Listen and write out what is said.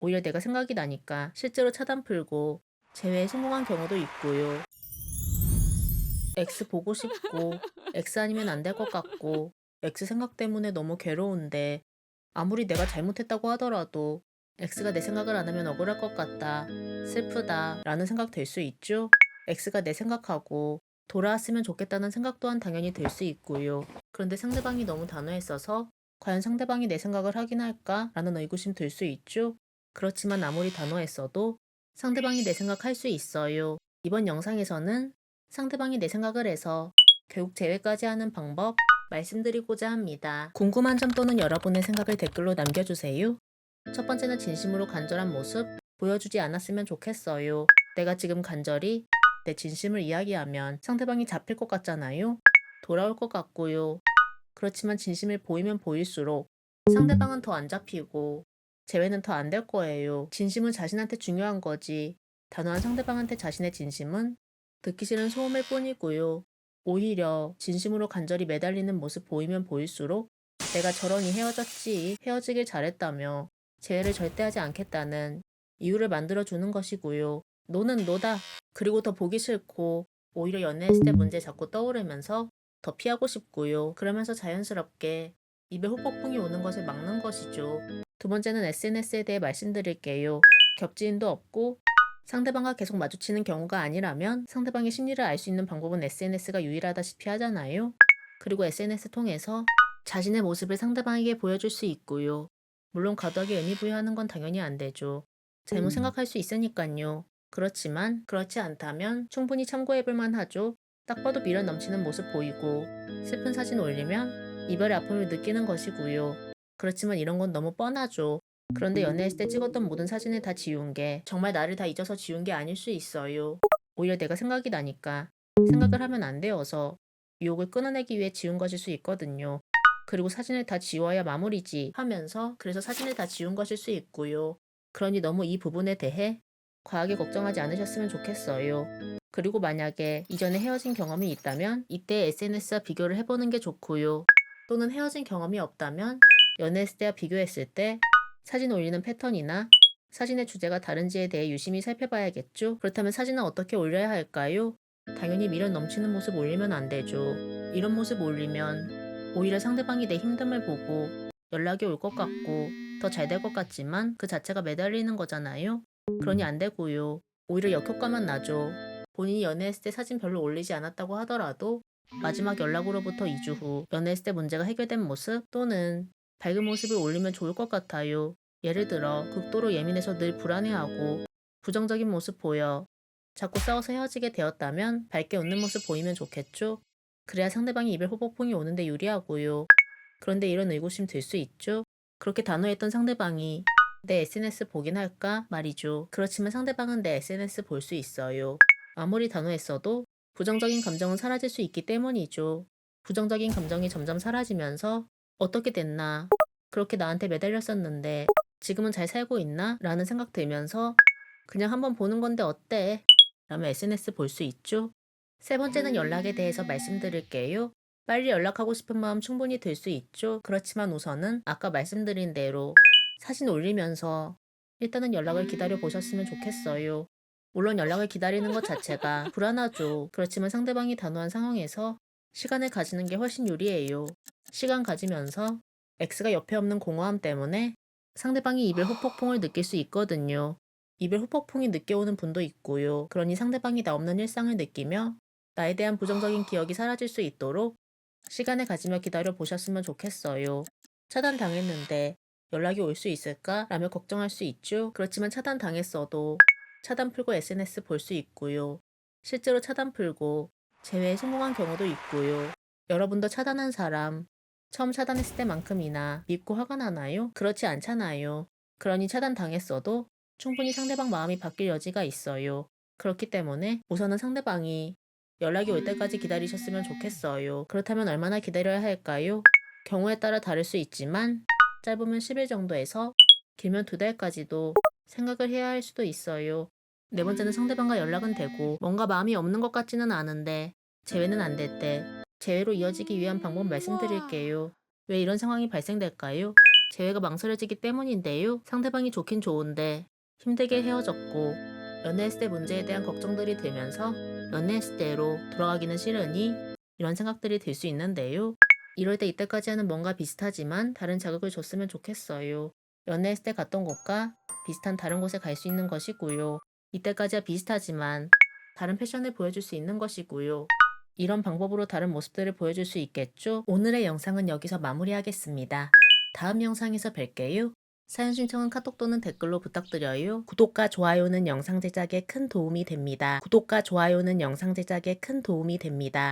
오히려 내가 생각이 나니까 실제로 차단 풀고 재회에 성공한 경우도 있고요. X 보고 싶고 X 아니면 안 될 것 같고 X 생각 때문에 너무 괴로운데 아무리 내가 잘못했다고 하더라도 X가 내 생각을 안 하면 억울할 것 같다, 슬프다 라는 생각 들 수 있죠. X가 내 생각하고 돌아왔으면 좋겠다는 생각 또한 당연히 들 수 있고요. 그런데 상대방이 너무 단호했어서 과연 상대방이 내 생각을 하긴 할까 라는 의구심 들 수 있죠. 그렇지만 아무리 단호했어도 상대방이 내 생각할 수 있어요. 이번 영상에서는 상대방이 내 생각을 해서 결국 재회까지 하는 방법 말씀드리고자 합니다. 궁금한 점 또는 여러분의 생각을 댓글로 남겨주세요. 첫 번째는 진심으로 간절한 모습 보여주지 않았으면 좋겠어요. 내가 지금 간절히 내 진심을 이야기하면 상대방이 잡힐 것 같잖아요. 돌아올 것 같고요. 그렇지만 진심을 보이면 보일수록 상대방은 더 안 잡히고 재회는 더 안 될 거예요. 진심은 자신한테 중요한 거지. 단호한 상대방한테 자신의 진심은 듣기 싫은 소음일 뿐이고요. 오히려 진심으로 간절히 매달리는 모습 보이면 보일수록 내가 저러니 헤어졌지, 헤어지길 잘했다며 재회를 절대 하지 않겠다는 이유를 만들어주는 것이고요. 노는 노다. 그리고 더 보기 싫고 오히려 연애했을 때 문제 자꾸 떠오르면서 더 피하고 싶고요. 그러면서 자연스럽게 입에 후폭풍이 오는 것을 막는 것이죠. 두 번째는 SNS에 대해 말씀드릴게요. 겹지인도 없고 상대방과 계속 마주치는 경우가 아니라면 상대방의 심리를 알 수 있는 방법은 SNS가 유일하다시피 하잖아요. 그리고 SNS 통해서 자신의 모습을 상대방에게 보여줄 수 있고요. 물론 과도하게 의미 부여하는 건 당연히 안 되죠. 잘못 생각할 수 있으니까요. 그렇지만 그렇지 않다면 충분히 참고해볼 만하죠. 딱 봐도 미련 넘치는 모습 보이고 슬픈 사진 올리면 이별의 아픔을 느끼는 것이고요. 그렇지만 이런 건 너무 뻔하죠. 그런데 연애했을 때 찍었던 모든 사진을 다 지운 게 정말 나를 다 잊어서 지운 게 아닐 수 있어요. 오히려 내가 생각이 나니까 생각을 하면 안 되어서 유혹을 끊어내기 위해 지운 것일 수 있거든요. 그리고 사진을 다 지워야 마무리지 하면서 그래서 사진을 다 지운 것일 수 있고요. 그러니 너무 이 부분에 대해 과하게 걱정하지 않으셨으면 좋겠어요. 그리고 만약에 이전에 헤어진 경험이 있다면 이때 SNS와 비교를 해보는 게 좋고요. 또는 헤어진 경험이 없다면 연애했을 때와 비교했을 때 사진 올리는 패턴이나 사진의 주제가 다른지에 대해 유심히 살펴봐야겠죠. 그렇다면 사진은 어떻게 올려야 할까요? 당연히 미련 넘치는 모습 올리면 안 되죠. 이런 모습 올리면 오히려 상대방이 내 힘듦을 보고 연락이 올 것 같고 더 잘 될 것 같지만 그 자체가 매달리는 거잖아요. 그러니 안 되고요. 오히려 역효과만 나죠. 본인이 연애했을 때 사진 별로 올리지 않았다고 하더라도 마지막 연락으로부터 2주 후 연애했을 때 문제가 해결된 모습 또는 밝은 모습을 올리면 좋을 것 같아요. 예를 들어 극도로 예민해서 늘 불안해하고 부정적인 모습 보여. 자꾸 싸워서 헤어지게 되었다면 밝게 웃는 모습 보이면 좋겠죠? 그래야 상대방이 이별 후폭풍이 오는데 유리하고요. 그런데 이런 의구심 들 수 있죠? 그렇게 단호했던 상대방이 내 SNS 보긴 할까 말이죠. 그렇지만 상대방은 내 SNS 볼 수 있어요. 아무리 단호했어도 부정적인 감정은 사라질 수 있기 때문이죠. 부정적인 감정이 점점 사라지면서 어떻게 됐나? 그렇게 나한테 매달렸었는데 지금은 잘 살고 있나? 라는 생각 들면서 그냥 한번 보는 건데 어때? 라며 SNS 볼 수 있죠. 세 번째는 연락에 대해서 말씀드릴게요. 빨리 연락하고 싶은 마음 충분히 들 수 있죠. 그렇지만 우선은 아까 말씀드린 대로 사진 올리면서 일단은 연락을 기다려 보셨으면 좋겠어요. 물론 연락을 기다리는 것 자체가 불안하죠. 그렇지만 상대방이 단호한 상황에서 시간을 가지는 게 훨씬 유리해요. 시간 가지면서 X가 옆에 없는 공허함 때문에 상대방이 이별 후폭풍을 느낄 수 있거든요. 이별 후폭풍이 늦게 오는 분도 있고요. 그러니 상대방이 나 없는 일상을 느끼며 나에 대한 부정적인 기억이 사라질 수 있도록 시간을 가지며 기다려 보셨으면 좋겠어요. 차단당했는데 연락이 올 수 있을까? 라며 걱정할 수 있죠. 그렇지만 차단당했어도 차단 풀고 SNS 볼 수 있고요. 실제로 차단 풀고 재회에 성공한 경우도 있고요. 여러분도 차단한 사람 처음 차단했을 때만큼이나 밉고 화가 나나요? 그렇지 않잖아요. 그러니 차단당했어도 충분히 상대방 마음이 바뀔 여지가 있어요. 그렇기 때문에 우선은 상대방이 연락이 올 때까지 기다리셨으면 좋겠어요. 그렇다면 얼마나 기다려야 할까요? 경우에 따라 다를 수 있지만 짧으면 10일 정도에서 길면 2달까지도 생각을 해야 할 수도 있어요. 네 번째는 상대방과 연락은 되고 뭔가 마음이 없는 것 같지는 않은데 재회는 안 될 때 재회로 이어지기 위한 방법 말씀드릴게요. 왜 이런 상황이 발생될까요? 재회가 망설여지기 때문인데요. 상대방이 좋긴 좋은데 힘들게 헤어졌고 연애했을 때 문제에 대한 걱정들이 들면서 연애했을 때로 돌아가기는 싫으니 이런 생각들이 들 수 있는데요. 이럴 때 이때까지와는 뭔가 비슷하지만 다른 자극을 줬으면 좋겠어요. 연애했을 때 갔던 곳과 비슷한 다른 곳에 갈 수 있는 것이고요. 이때까지와 비슷하지만 다른 패션을 보여줄 수 있는 것이고요. 이런 방법으로 다른 모습들을 보여줄 수 있겠죠? 오늘의 영상은 여기서 마무리하겠습니다. 다음 영상에서 뵐게요. 사연 신청은 카톡 또는 댓글로 부탁드려요. 구독과 좋아요는 영상 제작에 큰 도움이 됩니다. 구독과 좋아요는 영상 제작에 큰 도움이 됩니다.